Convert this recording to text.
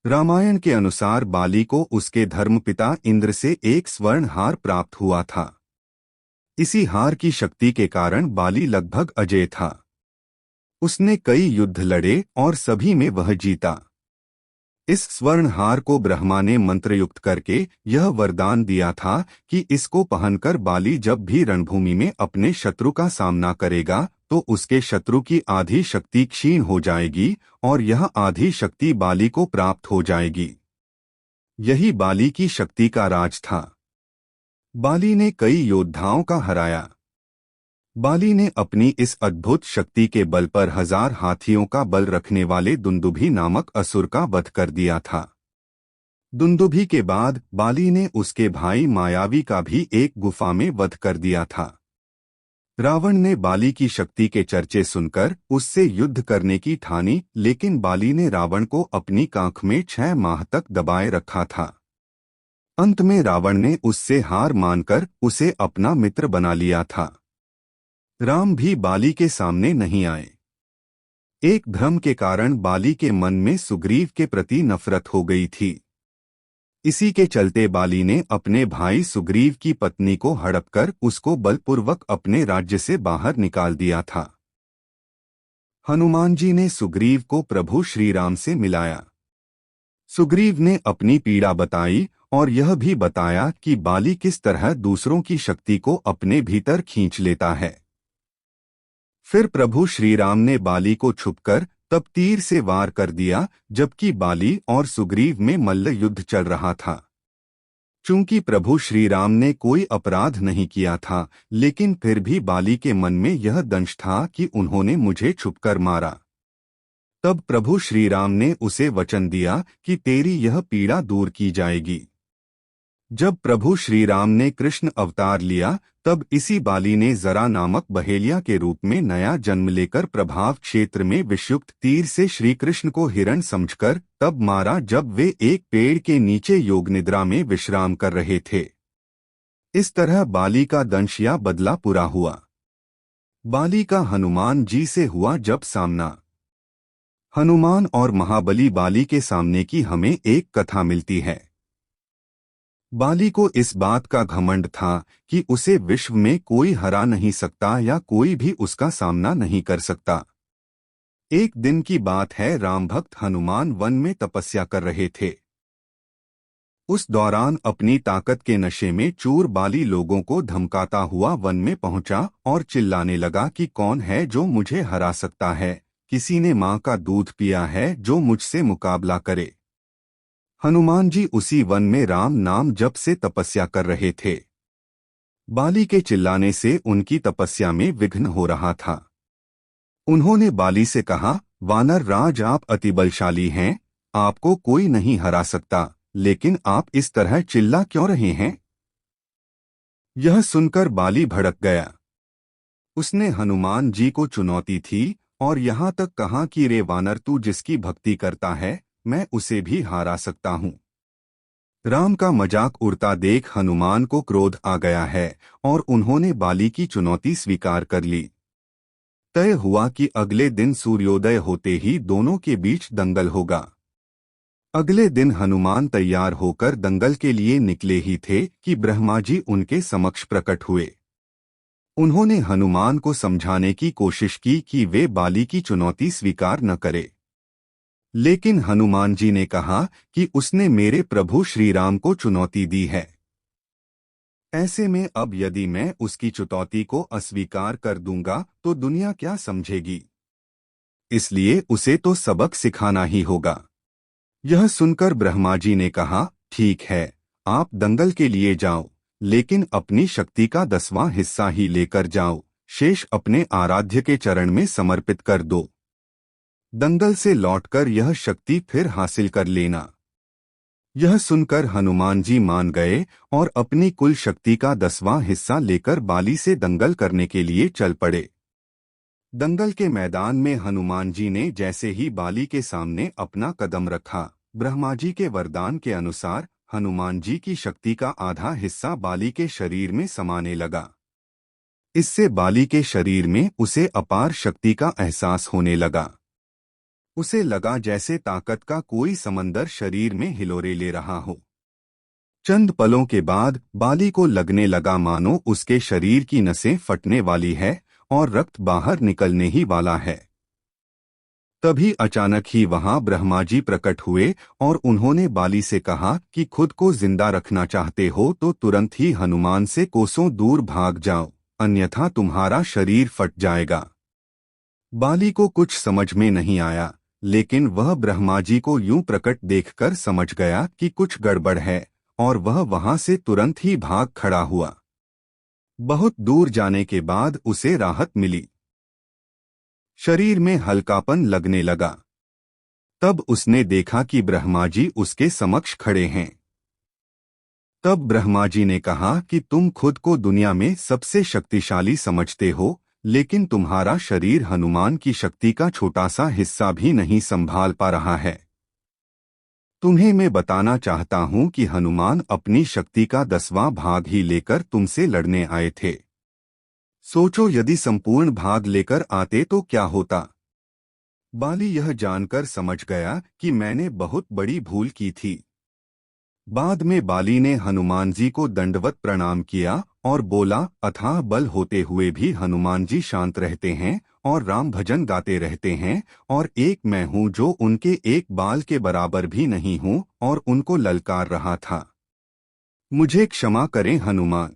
रामायण के अनुसार बाली को उसके धर्मपिता इंद्र से एक स्वर्ण हार प्राप्त हुआ था। इसी हार की शक्ति के कारण बाली लगभग अजेय था। उसने कई युद्ध लड़े और सभी में वह जीता। इस स्वर्ण हार को ब्रह्मा ने मंत्रयुक्त करके यह वरदान दिया था कि इसको पहनकर बाली जब भी रणभूमि में अपने शत्रु का सामना करेगा तो उसके शत्रु की आधी शक्ति क्षीण हो जाएगी और यह आधी शक्ति बाली को प्राप्त हो जाएगी। यही बाली की शक्ति का राज था। बाली ने कई योद्धाओं का हराया। बाली ने अपनी इस अद्भुत शक्ति के बल पर 1000 हाथियों का बल रखने वाले दुंदुभी नामक असुर का वध कर दिया था। दुंदुभी के बाद बाली ने उसके भाई मायावी का भी एक गुफा में वध कर दिया था। रावण ने बाली की शक्ति के चर्चे सुनकर उससे युद्ध करने की ठानी, लेकिन बाली ने रावण को अपनी कांख में 6 माह तक दबाए रखा था। अंत में रावण ने उससे हार मानकर उसे अपना मित्र बना लिया था। राम भी बाली के सामने नहीं आए। एक भ्रम के कारण बाली के मन में सुग्रीव के प्रति नफरत हो गई थी। इसी के चलते बाली ने अपने भाई सुग्रीव की पत्नी को हड़पकर उसको बलपूर्वक अपने राज्य से बाहर निकाल दिया था। हनुमान जी ने सुग्रीव को प्रभु श्री राम से मिलाया। सुग्रीव ने अपनी पीड़ा बताई और यह भी बताया कि बाली किस तरह दूसरों की शक्ति को अपने भीतर खींच लेता है। फिर प्रभु श्री राम ने बाली को छुपकर तब तीर से वार कर दिया, जबकि बाली और सुग्रीव में मल्ल युद्ध चल रहा था। चूंकि प्रभु श्री राम ने कोई अपराध नहीं किया था, लेकिन फिर भी बाली के मन में यह दंश था कि उन्होंने मुझे छुपकर मारा। तब प्रभु श्री राम ने उसे वचन दिया कि तेरी यह पीड़ा दूर की जाएगी। जब प्रभु श्री राम ने कृष्ण अवतार लिया तब इसी बाली ने जरा नामक बहेलिया के रूप में नया जन्म लेकर प्रभाव क्षेत्र में विषयुक्त तीर से श्री कृष्ण को हिरण समझकर तब मारा, जब वे एक पेड़ के नीचे योग निद्रा में विश्राम कर रहे थे। इस तरह बाली का दंश या बदला पूरा हुआ। बाली का हनुमान जी से हुआ जब सामना। हनुमान और महाबली बाली के सामने की हमें एक कथा मिलती है। बाली को इस बात का घमंड था कि उसे विश्व में कोई हरा नहीं सकता या कोई भी उसका सामना नहीं कर सकता। एक दिन की बात है, राम भक्त हनुमान वन में तपस्या कर रहे थे। उस दौरान अपनी ताकत के नशे में चूर बाली लोगों को धमकाता हुआ वन में पहुंचा और चिल्लाने लगा कि कौन है जो मुझे हरा सकता है, किसी ने मां का दूध पिया है जो मुझसे मुकाबला करे। हनुमान जी उसी वन में राम नाम जप से तपस्या कर रहे थे। बाली के चिल्लाने से उनकी तपस्या में विघ्न हो रहा था। उन्होंने बाली से कहा, वानर राज आप अति बलशाली हैं, आपको कोई नहीं हरा सकता, लेकिन आप इस तरह चिल्ला क्यों रहे हैं? यह सुनकर बाली भड़क गया। उसने हनुमान जी को चुनौती थी और यहाँ तक कहा कि रे वानर, तू जिसकी भक्ति करता है मैं उसे भी हरा सकता हूँ। राम का मजाक उड़ता देख हनुमान को क्रोध आ गया है और उन्होंने बाली की चुनौती स्वीकार कर ली। तय हुआ कि अगले दिन सूर्योदय होते ही दोनों के बीच दंगल होगा। अगले दिन हनुमान तैयार होकर दंगल के लिए निकले ही थे कि ब्रह्मा जी उनके समक्ष प्रकट हुए। उन्होंने हनुमान को समझाने की कोशिश की कि वे बाली की चुनौती स्वीकार न करे, लेकिन हनुमान जी ने कहा कि उसने मेरे प्रभु श्री राम को चुनौती दी है। ऐसे में अब यदि मैं उसकी चुनौती को अस्वीकार कर दूंगा तो दुनिया क्या समझेगी, इसलिए उसे तो सबक सिखाना ही होगा। यह सुनकर ब्रह्मा जी ने कहा, ठीक है, आप दंगल के लिए जाओ, लेकिन अपनी शक्ति का 10वां हिस्सा ही लेकर जाओ, शेष अपने आराध्य के चरण में समर्पित कर दो। दंगल से लौटकर यह शक्ति फिर हासिल कर लेना। यह सुनकर हनुमान जी मान गए और अपनी कुल शक्ति का 10वां हिस्सा लेकर बाली से दंगल करने के लिए चल पड़े। दंगल के मैदान में हनुमान जी ने जैसे ही बाली के सामने अपना कदम रखा, ब्रह्मा जी के वरदान के अनुसार हनुमान जी की शक्ति का आधा हिस्सा बाली के शरीर में समाने लगा। इससे बाली के शरीर में उसे अपार शक्ति का एहसास होने लगा। उसे लगा जैसे ताकत का कोई समंदर शरीर में हिलोरे ले रहा हो। चंद पलों के बाद बाली को लगने लगा मानो उसके शरीर की नसें फटने वाली है और रक्त बाहर निकलने ही वाला है। तभी अचानक ही वहां ब्रह्मा जी प्रकट हुए और उन्होंने बाली से कहा कि खुद को जिंदा रखना चाहते हो तो तुरंत ही हनुमान से कोसों दूर भाग जाओ, अन्यथा तुम्हारा शरीर फट जाएगा। बाली को कुछ समझ में नहीं आया, लेकिन वह ब्रह्मा जी को यूं प्रकट देखकर समझ गया कि कुछ गड़बड़ है और वह वहां से तुरंत ही भाग खड़ा हुआ। बहुत दूर जाने के बाद उसे राहत मिली। शरीर में हल्कापन लगने लगा। तब उसने देखा कि ब्रह्मा जी उसके समक्ष खड़े हैं। तब ब्रह्मा जी ने कहा कि तुम खुद को दुनिया में सबसे शक्तिशाली समझते हो, लेकिन तुम्हारा शरीर हनुमान की शक्ति का छोटा सा हिस्सा भी नहीं संभाल पा रहा है। तुम्हें मैं बताना चाहता हूं कि हनुमान अपनी शक्ति का 10वां भाग ही लेकर तुमसे लड़ने आए थे। सोचो यदि संपूर्ण भाग लेकर आते तो क्या होता। बाली यह जानकर समझ गया कि मैंने बहुत बड़ी भूल की थी। बाद में बाली ने हनुमान जी को दंडवत प्रणाम किया और बोला, अथाह बल होते हुए भी हनुमान जी शांत रहते हैं और राम भजन गाते रहते हैं, और एक मैं हूँ जो उनके एक बाल के बराबर भी नहीं हूँ और उनको ललकार रहा था। मुझे क्षमा करें हनुमान।